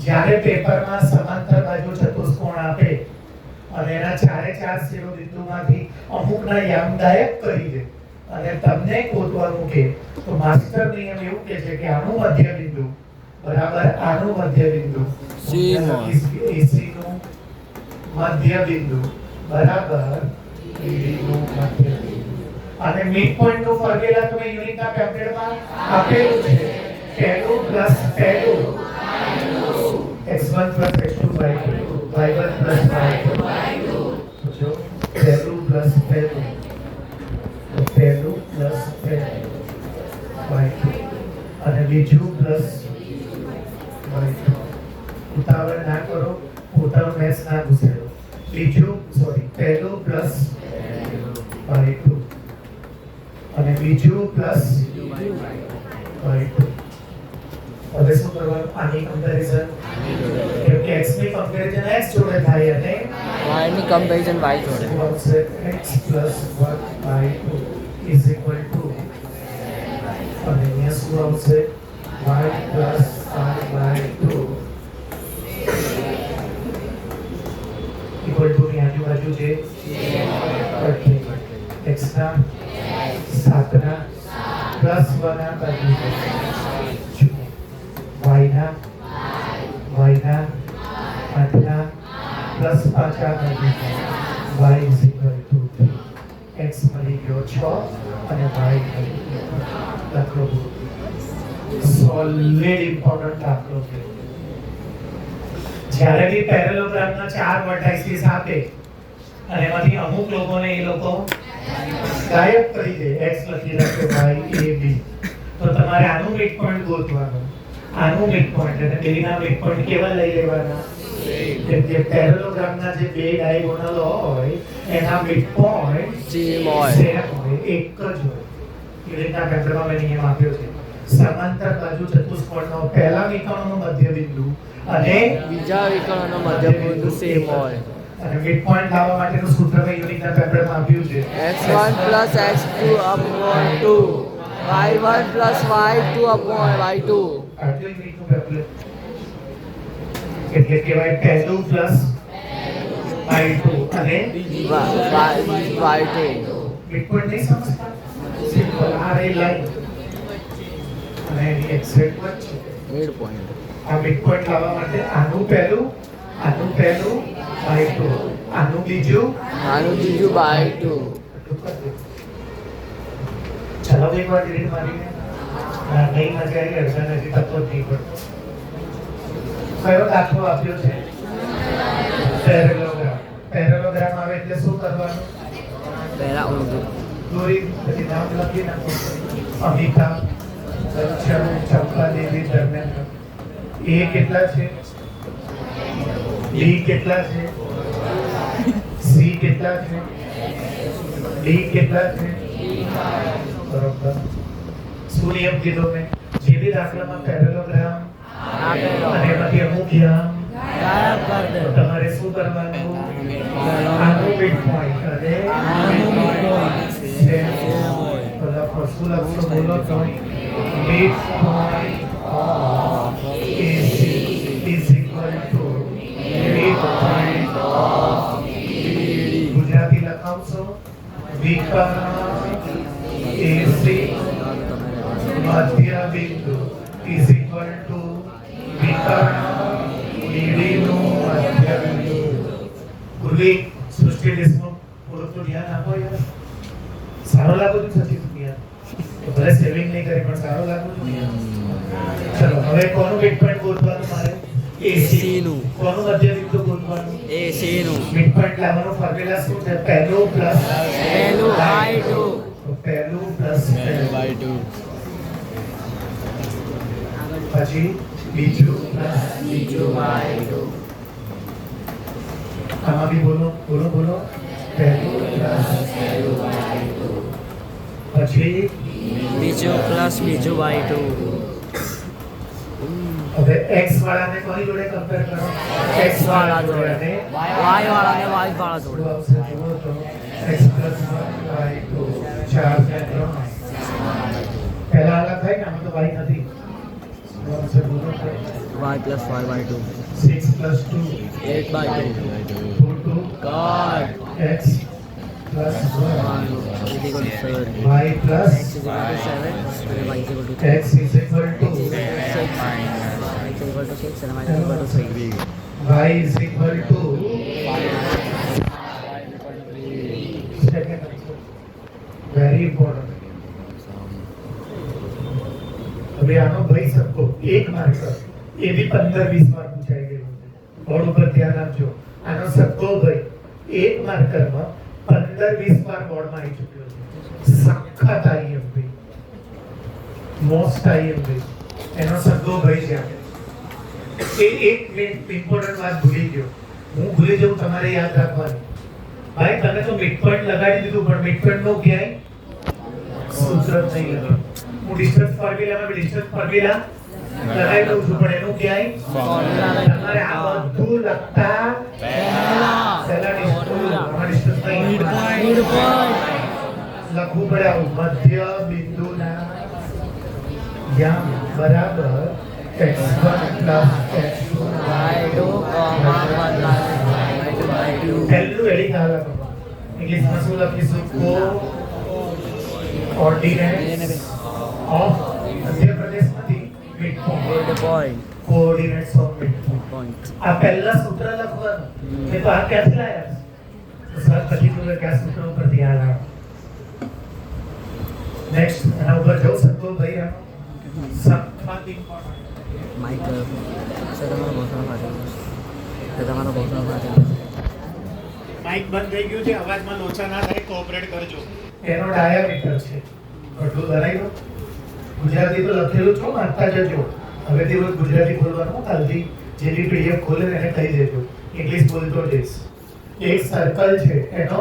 જ્યારે પેપરમાં સમાંતર બાજુ ચતુષ્કોણ આપે અને એના ચારે ચાર શિરોબિંદુમાંથી અમુકના યામ ગાયબ કરી દે અને તમને ગોતવાનું કે તો માસ્ટર નિયમ એવું કહે છે કે આનું મધ્ય બિંદુ બરાબર આનું મધ્ય બિંદુ C માં. AC નું મધ્ય બિંદુ બરાબર BD નું મધ્ય બિંદુ. અને મિડ પોઈન્ટ નું ફોર્મ્યુલા તમે યુનિટના પેમ્પલેટમાં આપેલું છે. પહેલું પ્લસ પહેલું x1 plus x2 by 2 y1 plus y2 જો પહેલું પ્લસ પહેલું તો પહેલું પ્લસ પહેલું y2 અને બીજું પ્લસ y2. ઉતાવળ ના કરો, પોતાનું મેથ્સ ના ઘૂસેડો. બીજું પહેલું પ્લસ y2 અને બીજું પ્લસ y2. હવે શું કરવાનું? આની કમ્પેરિઝન. કેમ કે x ની કમ્પેરિઝન x જોડે થાય અને y ની કમ્પેરિઝન y જોડે. આવશે x plus 1/2 is equal to અને અહીંયા શું આવશે? y plus 5/2 equal to ની આજુબાજુ છે x ના 7 ના પ્લસ 1 ના બાજુ y ના 8 ના પ્લસ 5 આ બાજુ y is equal to 3. x મળી ગયો 6 અને y મળી ગયો દાખલો સોલિડ ઇમ્પોર્ટન્ટ દાખલો છે. જ્યારે બી પેરેલોગ્રામના 4 વર્ટાઇસીસ આપે અને એમાંથી અમુક લોકોને એ લોકો ગાયબ કરી દે x લખી રાખે y a b તો તમારે આનું મિડ પોઈન્ટ ગોતવાનું. આનું મિડ પોઈન્ટ અને બેના મિડ પોઈન્ટ કેવા લઈ લેવાના? જેમ કે પેરેલોગ્રામના જે બે ડાયગોનલ હોય એના મિડ પોઈન્ટ સેમ હોય. સેમ હોય, એક જ હોય. યુનિટના પેપરમાં મેં નિયમ આપ્યો છે. સમાંતર બાજુ ચતુષ્કોણનો પહેલા વિકર્ણનો મધ્ય બિંદુ અને બીજા વિકર્ણનો મધ્ય બિંદુ સેમ હોય. અને મિડ પોઈન્ટ લાવવા માટેનું સૂત્ર મેં યુનિટના પેપરમાં આપ્યું છે. x1 plus x2 upon 2 y1 plus y2 upon y2. આટલું યુનિટનું પેપર એટલે કહેવાય પહેલું પ્લસ y2 અને y2. મિડ પોઈન્ટ નહીં સમજતા સિમ્પલ આ રે લાઈન અને એની એક્ઝેક્ટ વચ્ચે મિડ પોઈન્ટ. આ મિડ પોઈન્ટ લાવવા માટે આનું પહેલું y2 આનું બીજું y2. ચલો એક વાર ડિલીટ મારીને નહીં મજા આવી અડધા નથી તત્વ નહીં પડતો. કયો દાખલો આપ્યો છે? પેરેલોગ્રામ આવે એટલે શું કરવાનું? પહેલા ઊંધું. દોરી પછી નામ લખી નાખો. અમિતા, ચરુ, ચંપા દેવી, ધર્મેન્દ્ર. એ કેટલા છે? બી કેટલા છે? સી કેટલા છે? ડી કેટલા છે? બરોબર. શું નિયમ કીધો મેં? જે બી દાખલામાં પેરેલોગ્રામ અને એમાંથી અમુક યામ ગાયબ કર દે. તો તમારે શું કરવાનું? આનું મિડ પોઈન્ટ અને બધા પશુ લક્ષો બોલો તો mid point of AC is equal to mid point of Gujarati લખાવશો વિકર્ણ AC મધ્ય બિંદુ is equal to વિકર્ણ DD નું મધ્ય બિંદુ. ગુરુજી સૃષ્ટિ દેશમાં થોડું તો ધ્યાન આપો યાર. સારો લાગુ છું સચિન યાર. તો ભલે સેવિંગ નહીં કરે પણ સારો લાગુ છું. ચલો હવે કોનું મિડ પોઈન્ટ ગોતવાનું મારે? AC નું. કોનું મધ્ય બિંદુ ગોતવાનું? AC નું. મિડ પોઈન્ટ લાવવાનો ફોર્મ્યુલા શું છે? પહેલું પ્લસ પહેલું y2. તો પહેલું પ્લસ y2. પછી બીજું પ્લસ બીજું y2. આમાં બી બોલો પહેલું પ્લસ પછી બીજું પ્લસ બીજું y2. હવે x વાળાને કોની જોડે કમ્પેર કરો? x વાળા જોડે અને y વાળાને y વાળા શું જોડે. આવશે જુઓ તો x plus y2 4 ને 3 પહેલા અલગ થાય ને આમાં તો y નથી. શું આવશે બોલો તો y plus y2. 6 plus 2 8/2. 2 God. x plus 1 is equal to 7. y plus X is equal to 7 and y is equal to 3. x is equal to 6. X is equal to 6 and y is equal to 3. y is equal to second answer. Very important. હવે આનો ભાઈ સબકો એક mark એ બી 15-20 mark પૂછાઈ ગયેલું છે. Board ઉપર ધ્યાન આપજો. આનો સબકો ભાઈ એક માર્કરમાં 15-20 વાર બોર્ડમાં આવી ચૂક્યો છે. સખત આઈએમપી મોસ્ટ આઈએમપી એનો સબકો ભાઈ છે. એ એક ઇમ્પોર્ટન્ટ વાત ભૂલી ગયો. હું ભૂલી જાઉં તમારે યાદ રાખવાનું. ભાઈ તમે તો મિડ પોઈન્ટ લગાડી દીધું પણ મિડ પોઈન્ટ નો ક્યાંય સૂત્ર જ નહીં લગાવ્યું. હું ડિસ્ટન્સ ફોર્મ્યુલામાં ડિસ્ટન્સ ફોર્મ્યુલા લગાવી દઉં છું પણ એનું ક્યાંય તમારે આ બધું લખતા પહેલા ડિસ્ટન્સ લખવું પડે. આવું મધ્ય બિંદુના યામ બરાબર x1 plus x2 y2, 1 પહેલું એડિંગ આ લખો. ઇંગ્લિશમાં શું લખીશું? કોઓર્ડિનેટ્સ ઓફ મધ્યપ્રદેશમાંથી mid point. Coordinates of mid Point. આ પહેલા સૂત્ર લખવાનું. એ તો આ ક્યાંથી લાયા? તો સર પછી તું કયા સૂત્ર ઉપર ધ્યાન આપ. નેક્સ્ટ એના ઉપર જો સત્તો ભાઈ આનો સખત ઇમ્પોર્ટન્ટ. Mic સર તમારો બહુ સારો માઇક બંધ થઈ ગયું છે, અવાજમાં લોચા ના થાય, કોઓપરેટ કરજો. એનો ડાયામીટર છે. આટલું ધરાયું. ગુજરાતી તો લખેલું છો, વાંચતા જજો. હવેથી રોજ ગુજરાતી બોલવાનું. કાલથી જે બી પીડીએફ ખોલે ને એને કહી દેજો ઇંગ્લિશ બોલતો જઈશ. એક સર્કલ છે એનો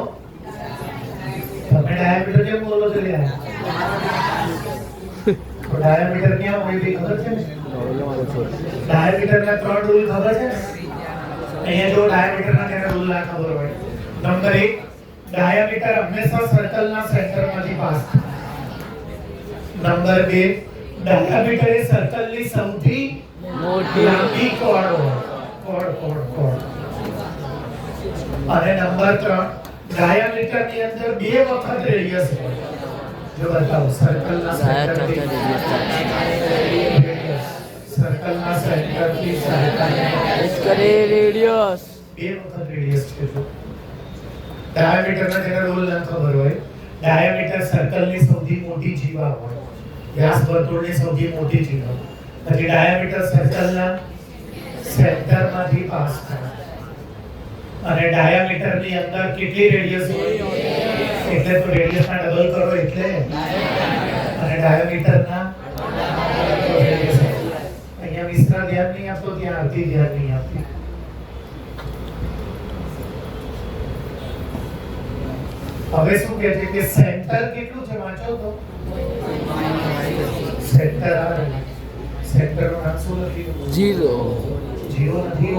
તમે ડાયામીટર કેમ બોલો છો યાર? તો ડાયામીટર ક્યાં હોય એ ખબર છે ને? ડાયામીટરના 3 રૂલ ખબર છે ને? અહીંયા જો ડાયામીટરના તેને રૂલ ના ખબર હોય. નંબર 1, ડાયામીટર હંમેશા સર્કલના સેન્ટરમાંથી પાસ થાય. નંબર 2, ડાયામીટર એ સર્કલની સૌથી લાંબી કોર્ડ હોય. કોર્ડ. અને નંબર 3, ડાયામીટરની અંદર 2 વખત રેડિયસ હોય. જો બતાવો સર્કલના સેન્ટરથી સર્કલના સેન્ટરથી રેડિયસ 2 વખત રેડિયસ છે. જો ડાયામીટરના જેને રૂલ ના ખબર હોય, ડાયામીટર સર્કલની સૌથી મોટી જીવા હોય, વ્યાસ વર્તુળની સૌથી મોટી જીવા. પછી ડાયામીટર સર્કલના સેન્ટરમાંથી પાસ થાય અને ડાયામીટરની અંદર કેટલી રેડિયસ હોય? એટલે તો રેડિયસના ડબલ કરો એટલે. અને ડાયામીટરના રેડિયસ. અહીંયા વિસ્તરણ ધ્યાન નહીં આપતો, ત્યાં અડધી ધ્યાન નહીં આપતી. હવે શું કહે છે કે સેન્ટર કેટલું છે? વાંચો તો. સેન્ટર આવે. સેન્ટરનું નામ શું લખ્યું? 0. નથી.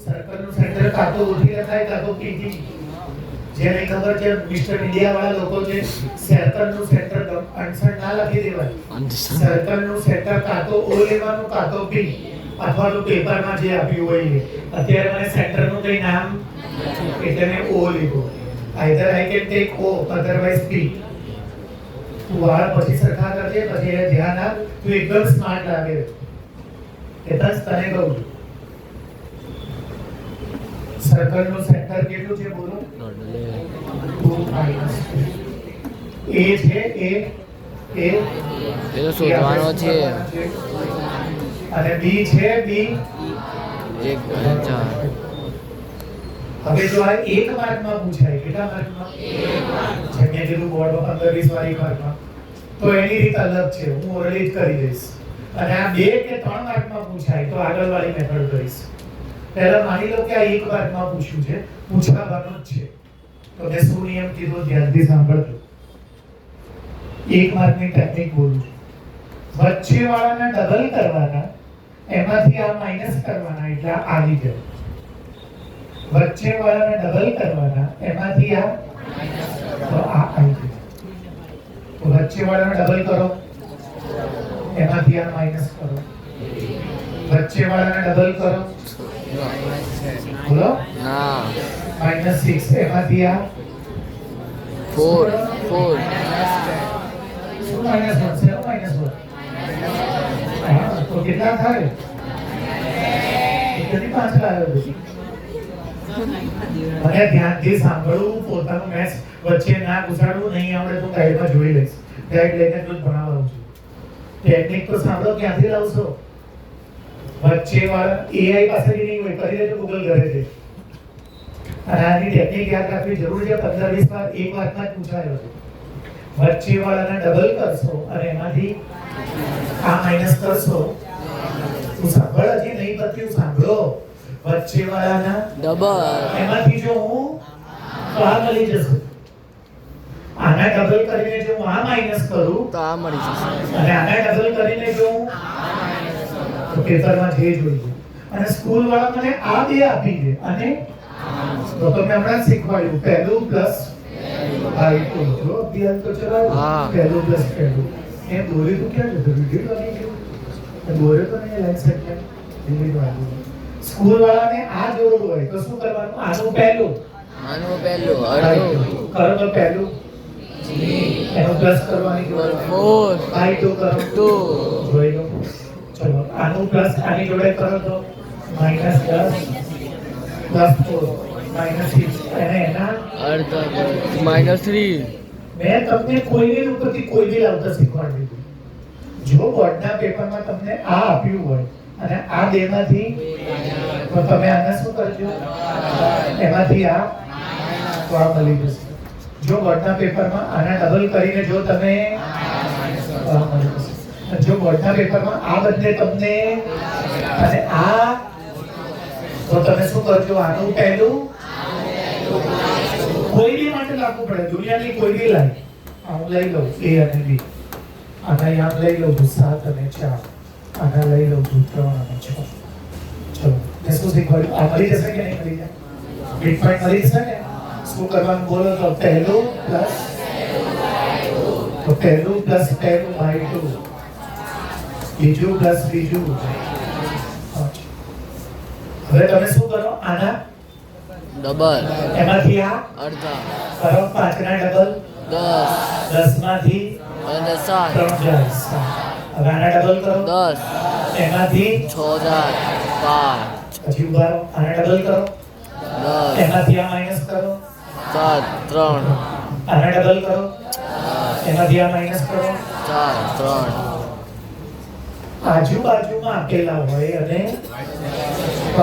સર્કલનું સેન્ટર કાં તો ઉઠી લખાય કાં તો પીટી. જેને ખબર છે મિસ્ટર ઇન્ડિયા વાળા લોકો છે, સર્કલનું સેન્ટર અણસણ ના લખી દેવાય. સર્કલનું સેન્ટર કાં તો ઓ લેવાનું કાં તો પી, અથવા તો પેપરમાં જે આપ્યું હોય એ. અત્યારે મને સેન્ટરનું કઈ નામ એટલે મેં ઓ લીધો. Either I can take O otherwise P. તું વાળ પછી સરખા કરજે, પછી એ ધ્યાન આપ. તું એકદમ સ્માર્ટ લાગે એ બસ તને કહું છું. સર્કલનું સેન્ટર કેટલું છે બોલો? 2 - એ છે એ તો શોધવાનો છે. અને બી છે બી 1 4. હવે જો આ 1 માર્કમાં પૂછાય, કેટલા માર્કમાં? 1 માર્ક. જેમ મેં કીધું બોર્ડમાં 15-20 વાળી માર્કમાં, તો એની રીત અલગ છે, હું ઓરલી જ કરી દઈશ. અને આ 2 કે 3 માર્કમાં પૂછાય તો આગળવાળી મેથડ કરીશ. પહેલા માની લો કે આ 1 માર્કમાં પૂછ્યું છે, પૂછવાનું જ છે, તો મેં શું નિયમ કીધો ધ્યાનથી સાંભળજો. 1 માર્કની ટેકનિક બોલું છું. વચ્ચેવાળાના ડબલ કરવાના, એમાંથી આ માઈનસ કરવાના એટલે આ આવી જાય. વચ્ચેવાળાના ડબલ કરવાના, એમાંથી આ તો આ આવી જાય. તો વચ્ચેવાળાના ડબલ કરો, એમાંથી આ માઈનસ કરો. વચ્ચેવાળાના ડબલ કરો, બોલો ના -6, એમાંથી આ 4 શું માઈનસ બનશે? હા, તો કેટલા થાય? કેટલી 5 લાવ્યો છું. મને ધ્યાનથી સાંભળવું, પોતાનું મેથ્સ વચ્ચે ના ઘુસાડવું. નહીં આવડે તો ગાઈડમાં જોઈ લઈશ. ગાઈડ લઈને જ ભણાવવાનું છું. ટેકનિક તો સાંભળો, ક્યાંથી લાવશો? વચ્ચેવાળા એઆઈ પાસે નહીં હોય, કરી દેજો ગૂગલ ઘરે છે. અને આની ટેકનિક યાદ રાખવી જરૂર છે. 15-20 વાર 1 વાતમાં જ પૂછાયો છે. વચ્ચેવાળાને ડબલ કરશો અને એમાંથી આ માઈનસ કરશો. તું સાંભળ, હજી નહીં બત્યું, સાંભળો. વચ્ચેવાળાના ડબલ, એમાંથી જો હું તો આ મળી જશે. આના ડબલ કરીને જો હું આ માઈનસ કરું તો આ મળી જશે. અને આના ડબલ કરીને જો હું તો પેપરમાં જે જોઈએ. અને સ્કૂલ વાળા મને આ 2 આપી દે અને તો તમે હમણાં શીખવાડ્યું પહેલું પ્લસ I2. જો અભ્યાસ તો ચલાવો. પહેલું પ્લસ પહેલું એ દોરી તો ક્યાં જતો? વિડિયો લાગી ગયો દોરે તો નહીં લાઈન સેટ કે વિડિયો લાગી. સ્કૂલ વાળાને આ જોડવું હોય તો શું કરવાનું? આનું પહેલું અડધું કરો તો પહેલું એનું પ્લસ કરવાની જોડે 4 I2 કરો 2 જોઈ લો. ચલો આનું પ્લસ આની જોડે કરો તો -10 +4 -6 અને એના -3. મેં તમને કોઈની ઉપરથી કોઈ બી લાવતા શીખવાડી દીધું. જો બોર્ડના પેપરમાં તમને આ આપ્યું હોય અને આ 2 માંથી તો તમે આને શું કરજો? એમાંથી આ તો આ મળી જશે. જો બોર્ડના પેપરમાં આના ડબલ કરીને જો તમે જો બોર્ડના પેપરમાં આ બંને તમને અને આ તો તમે શું કરજો? આનું પહેલું કોઈ બી માટે લાગુ પડે, દુનિયાની કોઈ બી લાઈન હું લઈ લઉં A અને B. આના યાદ લઈ લઉં છું 7 અને 4, આના લઈ લઉં છું 3 અને 6. ચલો મેં શું શીખવાડ્યું? આ મળી જશે કે નહીં મળી જાય? મિડ પોઈન્ટ મળી જશે ને? શું કરવાનું બોલો તો પહેલું પ્લસ પહેલું બાય 2, બીજું પ્લસ બીજું. હવે તમે શું કરો? આના ડબલ એમાંથી આ અડધા કરો 5 ના ડબલ 10 10 માંથી અને 7 3 જાય 7. હવે આના ડબલ કરો 10 એમાંથી 6 જાય 5 પછી ઉભા રહો. આના ડબલ કરો 10 એમાંથી આ માઈનસ કરો 7 3 આના ડબલ કરો એમાંથી આ માઈનસ કરો. 4 3 આજુબાજુમાં આપેલા હોય અને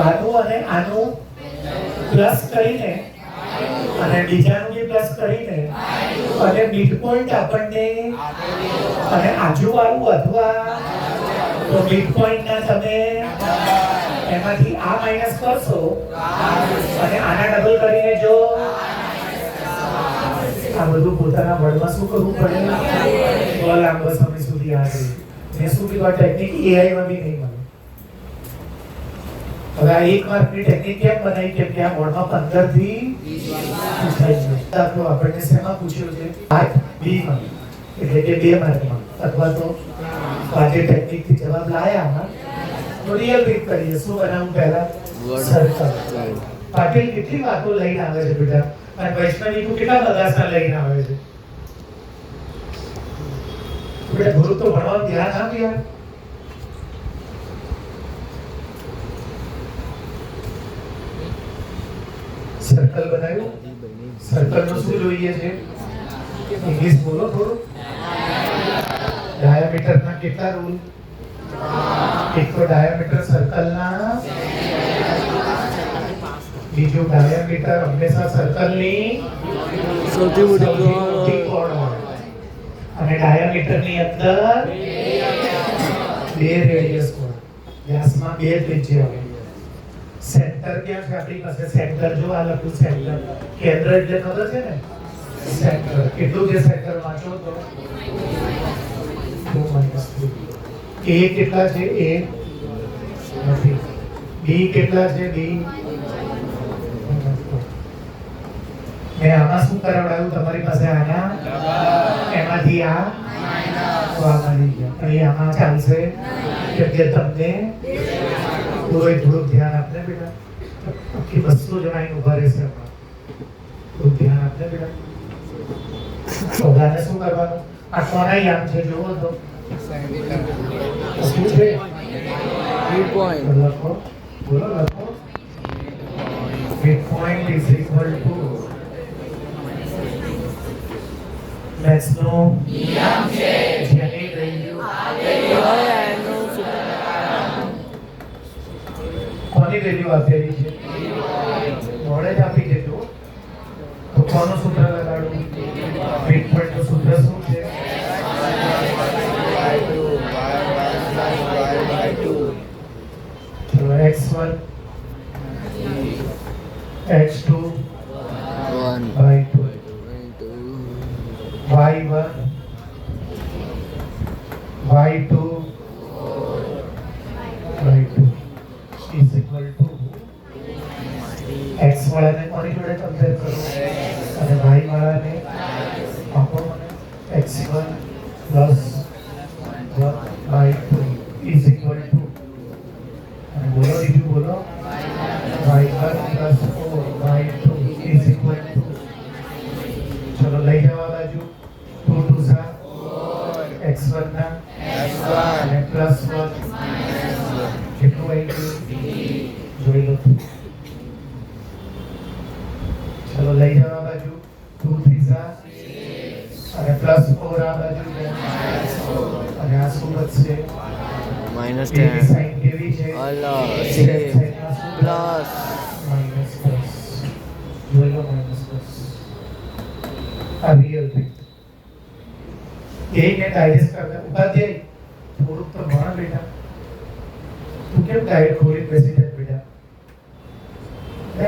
આનું અને આનું પ્લસ કરીને અને બીજાનું બી પ્લસ કરીને અને મિડ પોઈન્ટ આપણને અને આજુબાજુ અથવા તો મિડ પોઈન્ટના તમે એમાંથી આ માઈનસ કરશો અને આના ડબલ કરીને જો આ બધું પોતાના વર્ડમાં શું કરવું પડે? બહુ લાંબો સમય સુધી યાદ રહે. મેં શું કીધું? આ ટેકનિક એઆઈમાં બી નહીં મળે. હવે આ 1 માર્કની ટેકનિક કેમ બનાવી? કેમ કે આ બોર્ડમાં 15 થી પૂછાય છે. દાખલો આપણને શેમાં પૂછ્યો છે? પાર્ટ બી માં, એટલે કે 2 માર્કમાં. અથવા તો આ જે ટેકનિકથી જવાબ લાયા તો રિયલ રીત કરીએ. શું બનાવવું પહેલા? સર્કલ. પાટીલ કેટલી વાતો લઈને આવે છે બેટા, અને વૈષ્ણવી તું કેટલા બગાસા લઈને આવે છે. બેટા ગુરુ તો ભણવાનું ધ્યાન આપ યાર. સર્કલ બનાવ્યું. સર્કલ નું શું જોઈએ છે? ઇંગ્લિશ બોલો થોડું. ડાયામીટર ના કેટલા રૂલ? એક તો ડાયામીટર સર્કલના, બીજું ડાયામીટર હંમેશા સર્કલની સૌથી મોટી કોણ હોય અને ડાયામીટરની અંદર 2 રેડિયસ હોય. વ્યાસમાં 2 ત્રિજ્યા હોય. સેન્ટર ક્યાં છે આપણી પાસે? સેન્ટર જો આ લખ્યું સેન્ટર, કેન્દ્ર એટલે ખબર છે ને? સેન્ટર કેટલું છે? સેન્ટર વાંચો તો 2 - 3. a કેટલા છે? a નથી. b કેટલા છે? b. મેં આમાં શું કરાવડાવ્યું તમારી પાસે? આના એમાંથી આ તો આ મળી ગયા. પણ એ આમાં ચાલશે કેમ કે તમને થોડું ધ્યાન આપને બેટા. આખી 200 જણા અહીં ઉભા રહેશે હમણાં. થોડું ધ્યાન આપને બેટા. તો આને શું કરવાનું? આ કોના યામ છે જુઓ તો શું છે? મિડ પોઈન્ટ લખો, બોલો લખો. midpoint is equal to મેથ્સનો નિયમ છે જેની વેલ્યુ કોની વેલ્યુ આપેલી છે? મોડે જ આપી દીધું. તો કોનું સૂત્ર લગાડવું? મિડપોઈન્ટ નું સૂત્ર શું છે? ચલો x1 x2 by 2 y1 y2 by 2 is equal to x વાળાને કોની જોડે કમ્પેર કરો અને y વાળાને આપો મને. x1 plus 1 by 2 is equal to અને બોલો બીજું બોલો y1 plus 4 by 2 is equal to ચલો લઈ જવા બાજુ 2 2 सा x1 ના અને પ્લસ 1 કેટલું આવી ગયું જોઈ લો. ચલો લઈ જવા બાજુ 2 3 सा અને પ્લસ 4 આ બાજુ અને આ શું વધશે? -10 સાઈન કેવી છે? અલગ પ્લસ માઈનસ 10 જોઈ લો માઈનસ 10 આ રિયલ થિંગ. એને ડાયજેસ્ટ કરતા ઉપાધ્યાય થોડુંક તો ભણ બેટા. તું કેમ ગાઈડ ખોલી બેસી જાય બેટા?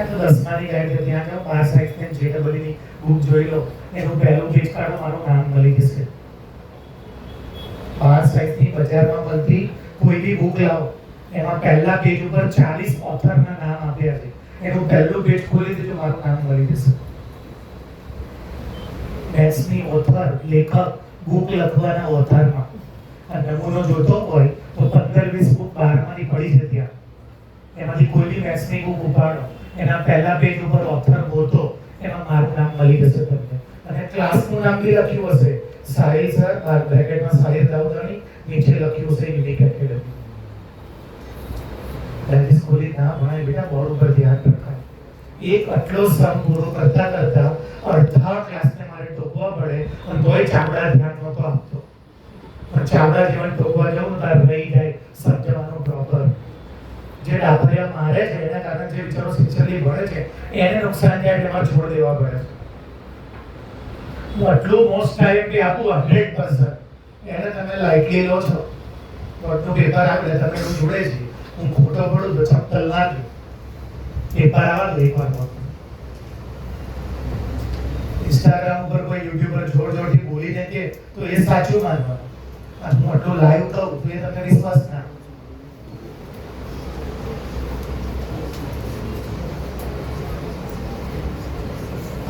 તો 10માની ગાઈડ છે ત્યાં જાઓ 5 સાઈડ ને JEE ની બુક જોઈ લો. એનું પહેલું પેજ કાઢો, મારું નામ મળી જશે. બાર સાઈઝની બજારમાં મળતી કોઈ બી બુક લાવો, એમાં પહેલા પેજ ઉપર 40 ઓથરના નામ આપ્યા છે. એનું પહેલું પેજ ખોલી દેજો, મારું નામ મળી જશે. મેથ્સની ઓથર, લેખક, બુક લખવાના ઓથરમાં નમૂનો જોતો હોય તો 15-20 બુક બહારમાંથી પડી છે ત્યાં, એમાંથી કોઈ બી મેથ્સની બુક ઉપાડો, એના પહેલા પેજ ઉપર ઓથર ગોતો, એમાં મારું નામ મળી જશે તમને. અને ક્લાસનું નામ બી લખ્યું હશે, સાહિલ સર, બ્રેકેટમાં સાહિલ દાઉદાણી, નીચે લખ્યું હશે યુનિક એકેડમી. પ્રેક્ટિસ ખોલી ના ભણાય બેટા, બોર્ડ ઉપર ધ્યાન રખાય. એક આટલો સમ પૂરો કરતા કરતા અડધા ક્લાસને મારે ટોકવા પડે, અને તોય ચાવડા ધ્યાન નહોતો આપતો. પણ ચાવડા જેવા ટોકવા જાઉં તાર રહી જાય સમજવાનું પ્રોપર. જે ડાભરિયા મારે છે એના કારણે જે વિચારો સિન્સિયરલી ભણે છે એને નુકસાન જાય, એમાં છોડ દેવા પડે. હું આટલું મોસ્ટ ટાઈમ બી આપું 100%, એને તમે લાઇટલી લો છો. બોર્ડનું પેપર આવે એટલે તમે એવું જોડે છે, હું ખોટો પડું તો ચપ્પલ ના લે. પેપર આવા તો એકવાર ઇન્સ્ટાગ્રામ ઉપર કોઈ યુટ્યુબર જોર જોરથી બોલીને કે તો એ સાચું માનવાનું. અને હું આટલું લાઈવ કહું તો એ તમને વિશ્વાસ ના.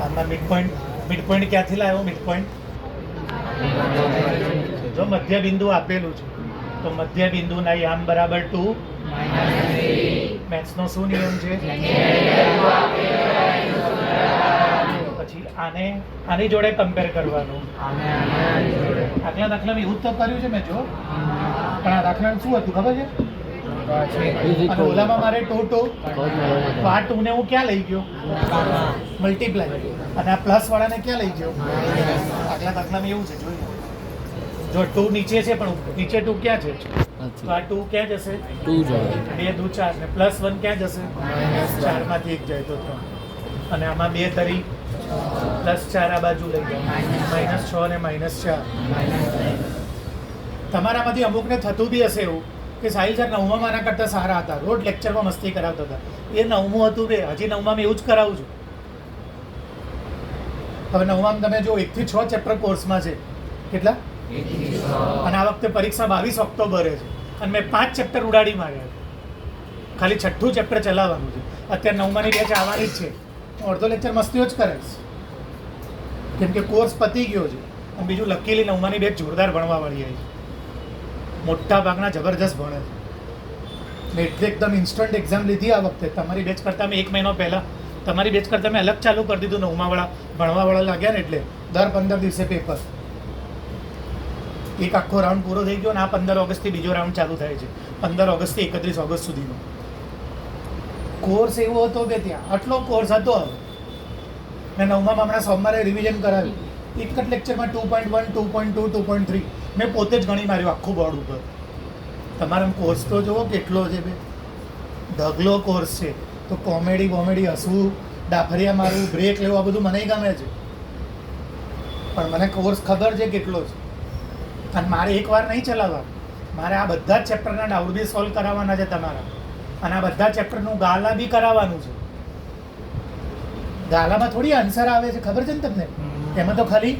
આમાં મિડ પોઈન્ટ ક્યાંથી લાવ્યો? મિડ પોઈન્ટ જો મધ્ય બિંદુ આપેલું છે તો મધ્ય બિંદુના યામ બરાબર 2 મેથ્સનો શું નિયમ છે? પછી આની જોડે કમ્પેર કરવાનું. આગલા દાખલામાં એવું તો કર્યું છે મેં જો, પણ આ દાખલામાં શું હતું ખબર છે? અને ઓલામાં મારે ટુ તો આ 2 ને હું ક્યાં લઈ ગયો? મલ્ટીપ્લાય. અને આ પ્લસ વાળાને ક્યાં લઈ ગયો? આગલા દાખલામાં એવું છે, જોઈ જો 2 નીચે છે પણ નીચે 2 ક્યાં છે? તો આ 2 ક્યાં જશે? 2 જોડે 2 દુ 4 ને પ્લસ 1 ક્યાં જશે? 4 માંથી 1 જાય તો 3. અને આમાં 2 તરી +4 આ બાજુ લઈ ગયા, -6 ને -4. તમારામાંથી અમુકને થતું બી હશે એવું કે સાહિલ સર 9માં મારા કરતાં સારા હતા, રોજ લેક્ચરમાં મસ્તી કરાવતા હતા. એ 9મું હતું બે, હજી 9માં એવું જ કરાવું છું. હવે 9માં તમે જો 1 થી 6 ચેપ્ટર કોર્સમાં છે. કેટલા? અને આ વખતે પરીક્ષા 22 ઓક્ટોબરે છે અને મેં 5 ચેપ્ટર ઉડાડી માર્યા. ખાલી 6થું ચેપ્ટર ચલાવવાનું છે. અત્યારે 9માની બેચ આવવાની જ છે. હું અડધો લેક્ચર મસ્તીઓ જ કરીશ કેમ કે કોર્સ પતી ગયો છે. અને બીજું લકીલી 9માની બેચ જોરદાર ભણવા વાળી આવી છે. મોટા ભાગના જબરજસ્ત ભણે છે. મેં એટલે એકદમ ઇન્સ્ટન્ટ એક્ઝામ લીધી આ વખતે. તમારી બેચ કરતાં મેં 1 મહિનો પહેલાં તમારી બેચ કરતાં મેં અલગ ચાલુ કરી દીધું. 9માવાળા ભણવાવાળા લાગ્યા ને એટલે દર 15 દિવસે પેપર. એક આખો રાઉન્ડ પૂરો થઈ ગયો અને આ 15 ઓગસ્ટથી બીજો રાઉન્ડ ચાલુ થાય છે. 15 ઓગસ્ટથી 31 ઓગસ્ટ સુધીનો કોર્સ એવો હતો કે ત્યાં આટલો કોર્સ હતો. મેં 9માં હમણાં સોમવારે રિવિઝન કરાવ્યું. એક જ લેક્ચરમાં 2.1, 2.2, 2.3 મેં પોતે જ ગણી માર્યું આખું બોર્ડ ઉપર. તમારો કોર્સ તો જુઓ કેટલો છે બે, ઢગલો કોર્સ છે. તો કોમેડી હસવું, ડાફરિયા મારવું, બ્રેક લેવું, આ બધું મને ગમે છે. પણ મને કોર્સ ખબર છે કેટલો છે. અને મારે એકવાર નહીં ચલાવવા, મારે આ બધા જ ચેપ્ટરના ડાઉટ બી સોલ્વ કરાવવાના છે તમારા. અને આ બધા ચેપ્ટરનું ગાલા બી કરાવવાનું છે. ગાલામાં થોડી આન્સર આવે છે ખબર છે ને તમને? એમાં તો ખાલી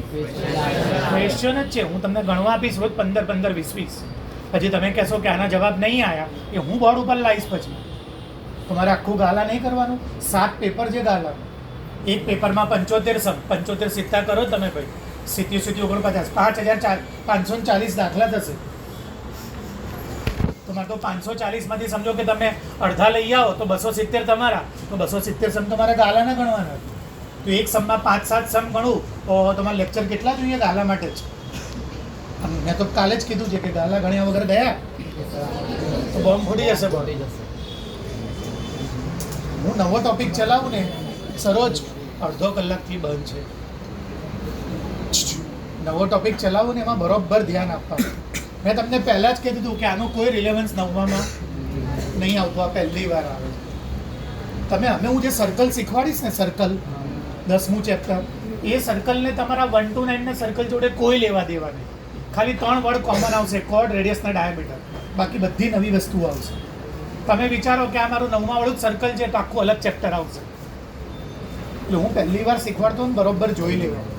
ક્વેશ્ચન જ છે. હું તમને ગણવા આપીશ રોજ 15, 20. પછી તમે કહેશો કે આના જવાબ નહીં આવ્યા, એ હું બોર્ડ ઉપર લાવીશ. પછી તમારે આખું ગાલા નહીં કરવાનું. 7 પેપર છે ગાલા. એક પેપરમાં 75 સમ, 75 સિત્તા કરો તમે ભાઈ, 70 49, 5540 દાખલા થશે. તમારે તો 540માંથી સમજો કે તમે અડધા લઈ આવો તો 270 તમારા, તો 270 સમ તમારે ગાલાના ગણવાના. તો એક સમમાં 5-7 સમ ગણું તો તમારે લેક્ચર કેટલા જોઈએ ગાલા માટે જ? મેં તો કાલે જ કીધું છે કે ગાલા ગણ્યા વગર ગયા તો બોમ્બ ફૂટી જશે. હું નવો ટોપિક ચલાવું ને સરોજ અડધો કલાકથી બંધ છે. નવો ટોપિક ચલાવું ને એમાં બરોબર ધ્યાન આપવાનું. મેં તમને પહેલાં જ કહી દીધું કે આનું કોઈ રિલેવન્સ 9માં નહીં આવતું. આ પહેલી વાર આવે છે. તમે હું જે સર્કલ શીખવાડીશ ને, સર્કલ 10મું ચેપ્ટર, એ સર્કલને તમારા 1 to 9 ના સર્કલ જોડે કોઈ લેવા દેવા નહીં. ખાલી 3 વર્ડ કોમન આવશે, કોર્ડ, રેડિયસ ને ડાયામીટર. બાકી બધી નવી વસ્તુઓ આવશે. તમે વિચારો કે આ મારું 9મા વાળું સર્કલ છે તો આખું અલગ ચેપ્ટર આવશે. એટલે હું પહેલી વાર શીખવાડતો ને બરોબર જોઈ લેવાનું.